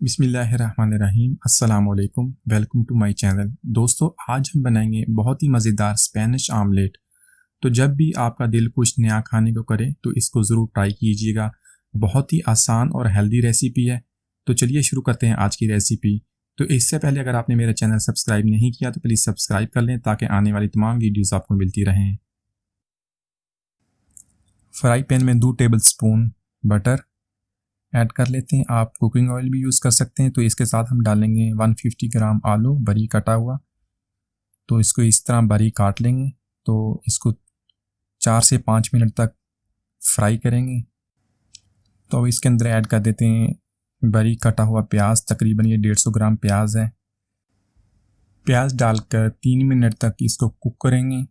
बिस्मिल्लाहिर्रहमानिर्रहीम। अस्सलाम वालेकुम। Welcome to my channel. दोस्तों, आज हम बनाएंगे बहुत ही मज़ेदार स्पेनिश आमलेट। तो जब भी आपका दिल कुछ नया खाने को करे तो इसको ज़रूर ट्राई कीजिएगा। बहुत ही आसान और हेल्दी रेसिपी है। तो चलिए शुरू करते हैं आज की रेसिपी। तो इससे पहले अगर आपने मेरा चैनल सब्सक्राइब नहीं किया तो प्लीज़ सब्सक्राइब कर लें ताकि आने वाली तमाम वीडियोज़ आपको मिलती रहें। फ्राई पैन में 2 टेबल स्पून बटर ऐड कर लेते हैं। आप कुकिंग ऑयल भी यूज़ कर सकते हैं। तो इसके साथ हम डालेंगे 150 ग्राम आलू बारीक कटा हुआ। तो इसको इस तरह बारीक काट लेंगे। तो इसको 4 से 5 मिनट तक फ्राई करेंगे। तो अब इसके अंदर ऐड कर देते हैं बारीक कटा हुआ प्याज। तकरीबन ये 150 ग्राम प्याज है। प्याज डालकर 3 मिनट तक इसको कुक करेंगे।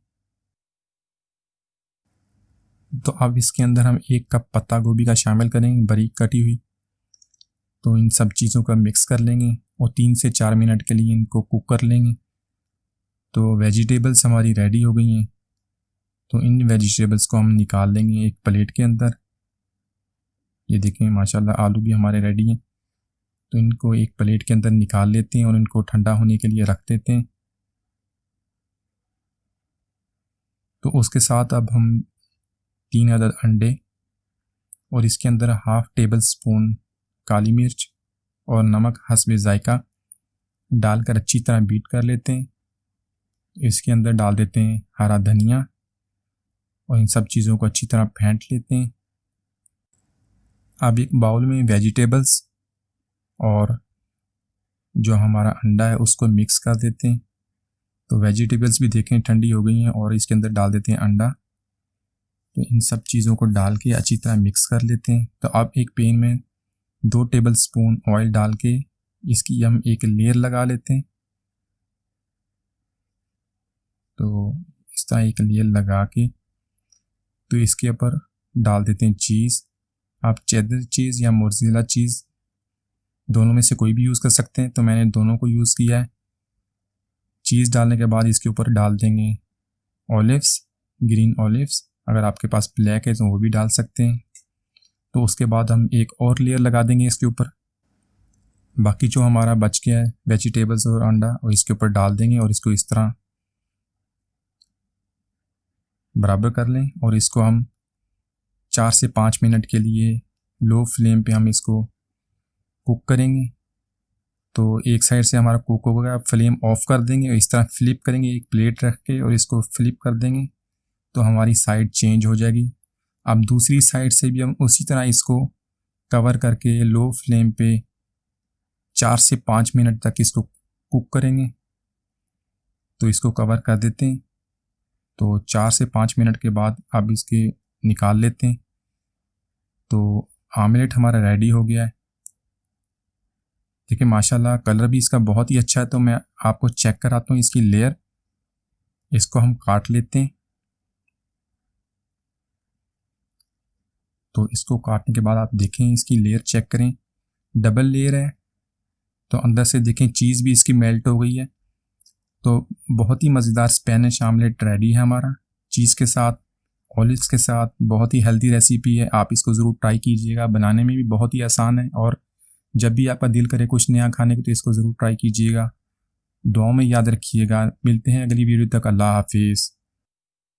तो अब इसके अंदर हम 1 कप पत्ता गोभी का शामिल करेंगे बारीक कटी हुई। तो इन सब चीज़ों का मिक्स कर लेंगे और 3 से 4 मिनट के लिए इनको कुक कर लेंगे। तो वेजिटेबल्स हमारी रेडी हो गई हैं। तो इन वेजिटेबल्स को हम निकाल लेंगे एक प्लेट के अंदर। ये देखें माशाल्लाह आलू भी हमारे रेडी हैं। तो इनको एक प्लेट के अंदर निकाल लेते हैं और इनको ठंडा होने के लिए रख देते हैं। तो उसके साथ अब हम 3 अदद अंडे और इसके अंदर हाफ टेबल स्पून काली मिर्च और नमक हस्बे जायका डालकर अच्छी तरह बीट कर लेते हैं। इसके अंदर डाल देते हैं हरा धनिया और इन सब चीज़ों को अच्छी तरह फेंट लेते हैं। अब एक बाउल में वेजिटेबल्स और जो हमारा अंडा है उसको मिक्स कर देते हैं। तो वेजिटेबल्स भी देखें ठंडी हो गई हैं और इसके अंदर डाल देते हैं अंडा। तो इन सब चीज़ों को डाल के अच्छी तरह मिक्स कर लेते हैं। तो अब एक पैन में 2 टेबल स्पून ऑयल डाल के इसकी हम एक लेयर लगा लेते हैं। तो इस तरह एक लेयर लगा के तो इसके ऊपर डाल देते हैं चीज़। आप चेडर चीज़ या मोज़रेला चीज़ दोनों में से कोई भी यूज़ कर सकते हैं। तो मैंने दोनों को यूज़ किया है। चीज़ डालने के बाद इसके ऊपर डाल देंगे ऑलिव्स, ग्रीन ऑलिव्स। अगर आपके पास ब्लैक है तो वो भी डाल सकते हैं। तो उसके बाद हम एक और लेयर लगा देंगे इसके ऊपर। बाकी जो हमारा बच गया है वेजिटेबल्स और अंडा और इसके ऊपर डाल देंगे और इसको इस तरह बराबर कर लें और इसको हम 4 से 5 मिनट के लिए लो फ्लेम पे हम इसको कुक करेंगे। तो एक साइड से हमारा कुक हो गया, फ्लेम ऑफ कर देंगे और इस तरह फ्लिप करेंगे एक प्लेट रख के और इसको फ्लिप कर देंगे तो हमारी साइड चेंज हो जाएगी। अब दूसरी साइड से भी हम उसी तरह इसको कवर करके लो फ्लेम पे 4 से 5 मिनट तक इसको कुक करेंगे। तो इसको कवर कर देते हैं। तो 4 से 5 मिनट के बाद अब इसके निकाल लेते हैं। तो आमलेट हमारा रेडी हो गया है। देखिए माशाल्लाह कलर भी इसका बहुत ही अच्छा है। तो मैं आपको चेक कराता हूँ इसकी लेयर। इसको हम काट लेते हैं। तो इसको काटने के बाद आप देखें इसकी लेयर चेक करें, डबल लेयर है। तो अंदर से देखें चीज़ भी इसकी मेल्ट हो गई है। तो बहुत ही मज़ेदार स्पेनिश आमलेट रेडी है हमारा, चीज़ के साथ, ऑलिव्स के साथ। बहुत ही हेल्दी रेसिपी है। आप इसको ज़रूर ट्राई कीजिएगा। बनाने में भी बहुत ही आसान है और जब भी आपका दिल करे कुछ नया खाने को तो इसको ज़रूर ट्राई कीजिएगा। दुआओं में याद रखिएगा। मिलते हैं अगली वीडियो तक। अल्लाह हाफिज़।